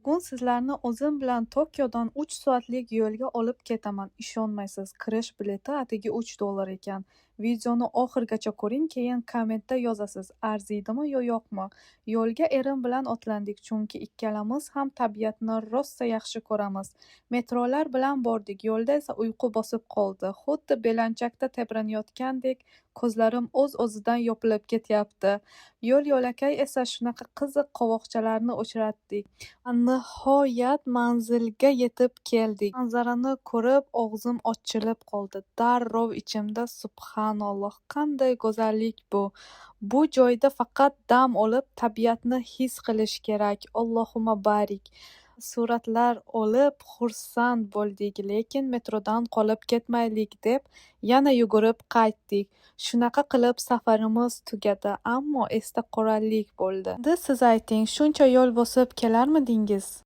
Bugun sizlarni o'zim bilan Tokiodan 3 soatlik yo'lga olib ketaman. Ishonmaysiz, kirish bileti atigi $3 ekan. Videoni oxirigacha ko'ring, keyin kommentda yozasiz, arziydimi yo yo'qmi. Yo'lga erim bilan otlandik, chunki ikkalamiz ham tabiatni rosa yaxshi ko'ramiz. Metrolar bilan bordik, yo'lda esa uyqu bosib qoldi. Xuddi belanchakda tebranayotgandek, ko'zlarim o'z-o'zidan yopilib ketyapti. Yo'l-yo'lakay esa shunaqa qiziq qovoqchalarni uchratdik. Nihoyat manzilga yetib keldik. Manzarani ko'rib og'zim ochilib qoldi. Darrov ichimda "Subhanalloh, qanday go'zallik bu! Bu joyda faqat dam olib, tabiatni his qilish kerak. Allohumma barik!" Suratlar olib xursand bo'ldik, lekin metrodan qolib ketmaylik deb yana yugurib qaytdik. Shunaqa qilib safarimiz tugadi, ammo esda qolarlik bo'ldi. Endi siz ayting, shuncha yo'l bosib kelarmidingiz?